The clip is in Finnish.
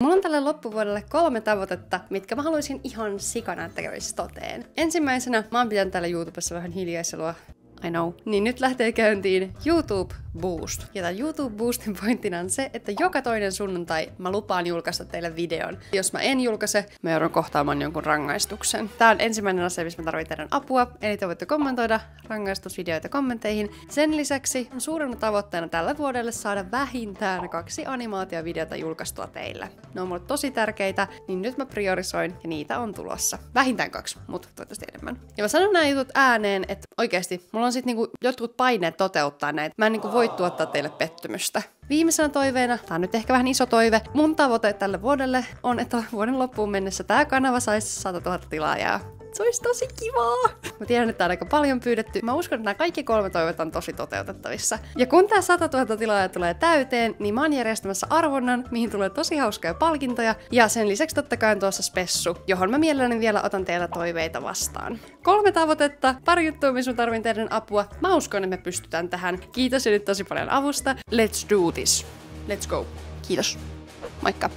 Mulla on tälle loppuvuodelle 3 tavoitetta, mitkä mä haluaisin ihan sikana, että kävisi toteen. Ensimmäisenä, mä oon pitänyt täällä YouTubessa vähän hiljaiselua. I know. Niin nyt lähtee käyntiin YouTube Boost. Ja tämän YouTube Boostin pointtina on se, että joka toinen sunnuntai mä lupaan julkaista teille videon. Jos mä en julkaise, mä joudun kohtaamaan jonkun rangaistuksen. Tää on ensimmäinen asia, missä mä tarvitsen teidän apua. Eli te voitte kommentoida rangaistusvideoita kommentteihin. Sen lisäksi on suurena tavoitteena tällä vuodelle saada vähintään 2 animaatiovideota julkaistua teille. Ne on mulle tosi tärkeitä, niin nyt mä priorisoin ja niitä on tulossa. Vähintään 2, mutta toivottavasti enemmän. Ja mä sanon nämä jutut ääneen, että oikeesti mulla on sit niinku jotkut paineet toteuttaa näitä. Mä en niinku voi tuottaa teille pettymystä. Viimeisenä toiveena, tää on nyt ehkä vähän iso toive, mun tavoite tälle vuodelle on, että vuoden loppuun mennessä tää kanava saisi 100 000 tilaajaa. Se olisi tosi kivaa! Mä tiedän, että tää on aika paljon pyydetty. Mä uskon, että nämä kaikki 3 toivetta on tosi toteutettavissa. Ja kun tää 100 000 tilaajaa tulee täyteen, niin mä oon järjestämässä arvonnan, mihin tulee tosi hauskoja palkintoja. Ja sen lisäksi totta kai on tuossa spessu, johon mä mielelläni vielä otan teiltä toiveita vastaan. 3 tavoitetta, pari juttua, missä mä tarvin teidän apua. Mä uskon, että me pystytään tähän. Kiitos jo nyt tosi paljon avusta. Let's do this. Let's go. Kiitos. Moikka.